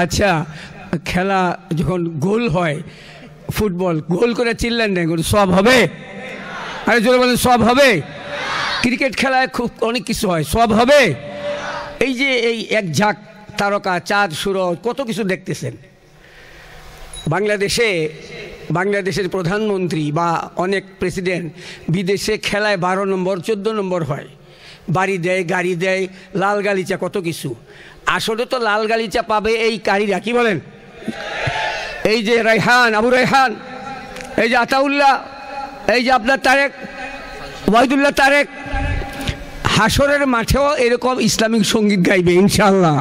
আচ্ছা, খেলা যখন গোল হয়, ফুটবল গোল করে চিল্লেন না, সব হবে? আরে জোরে বলেন, সব হবে? ক্রিকেট খেলায় খুব অনেক কিছু হয়, সব হবে? এই যে এই এক ঝাঁক তারকা, চাঁদ সূরজ, কত কিছু দেখতেছেন। বাংলাদেশের প্রধানমন্ত্রী বা অনেক প্রেসিডেন্ট বিদেশে খেলায় 12 নম্বর 14 নম্বর হয়, বাড়ি দেয়, গাড়ি দেয়, লাল গালিচা, কত কিছু। আসলে তো লাল গালিচা পাবে এই কারীরা, কি বলেন? এই যে রায়হান, আবু রায়হান, এই যে আতাউল্লাহ, এই যে আপনার তারেক, ওয়াহিদুল্লাহ তারেক, হাসরের মাঠেও এরকম ইসলামিক সঙ্গীত গাইবে ইনশাআল্লাহ।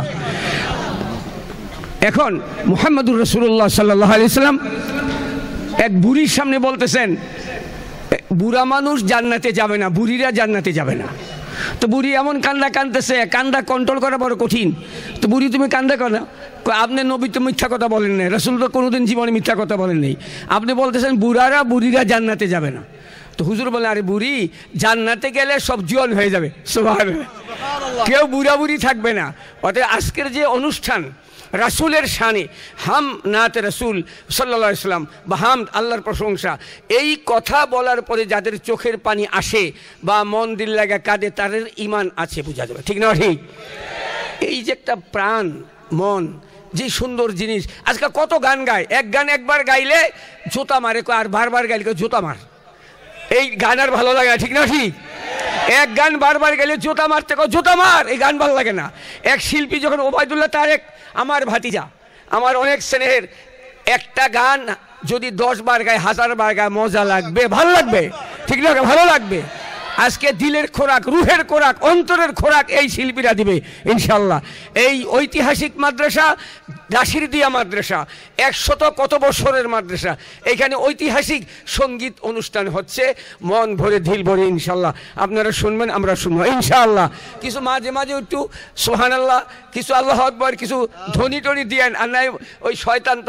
এখন মুহাম্মদুর রাসূলুল্লাহ সাল্লাল্লাহু আলাইহি সাল্লাম এক বুড়ির সামনে বলতেছেন, বুড়া মানুষ জান্নাতে যাবে না, বুড়িরা জান্নাতে যাবে না। তো বুড়ি এমন কান্দা কান্দতেছে, কান্দা কন্ট্রোল করা বড় কঠিন। তো বুড়ি, তুমি কান্দা কেন? আপনি নবী তো মিথ্যা কথা বলেন নাই, রাসূল তো কোনোদিন জীবনে মিথ্যা কথা বলেন নেই। আপনি বলতেছেন বুড়িরা জান্নাতে যাবে না। তো হুজুর বলেন, আরে বুড়ি, জান্নাতে গেলে সব জীবন হয়ে যাবে, সুবহানাল্লাহ, কেউ বুড়া বুড়ি থাকবে না। অতএব আজকের যে অনুষ্ঠান রাসূলের শানে, হাম নাত রাসূল সাল্লাল্লাহু আলাইহি সাল্লাম বা হামদ, আল্লাহর প্রশংসা, এই কথা বলার পরে যাদের চোখের পানি আসে বা মন দিল লাগা কাঁদে, তাদের ঈমান আছে, বোঝা যাবে, ঠিক না ঠিক? এই যে একটা প্রাণ, মন, যে সুন্দর জিনিস। আজকে কত গান গায়, এক গান একবার গাইলে জোতা মারে, আর বারবার গাইলে জোতা মার। এই গান আর ভালো লাগে না, ঠিক না ঠিক? এক গান বারবার গেলে জোতা মারতে, জোতা মার, এই গান ভালো লাগে না। এক শিল্পী যখন ওবায়দুল্লাহ তারেক, আমার ভাতিজা, আমার অনেক স্নেহের, একটা গান যদি 10 বার গায়, 1000 বার গায়, মজা লাগবে, ভালো লাগবে, ঠিক না? ভালো লাগবে। আজকে দিলের খোরাক, রুহের খোরাক, অন্তরের খোরাক এই শিল্পীরা দিবে ইনশাল্লাহ। এই ঐতিহাসিক মাদ্রাসা, দাসিরদিয়া মাদ্রাসা, 100 কত বছরের মাদ্রাসা, এখানে ঐতিহাসিক সঙ্গীত অনুষ্ঠান হচ্ছে, মন ভরে দিল ভরে ইনশাল্লাহ। আপনারা শুনবেন, আমরা শুনবো ইনশাআল্লাহ। কিছু মাঝে মাঝে একটু সুবহানাল্লাহ, কিছু আল্লাহু আকবার, কিছু ধ্বনি টনি দিয়েন, আর নাই ওই শয়তান তো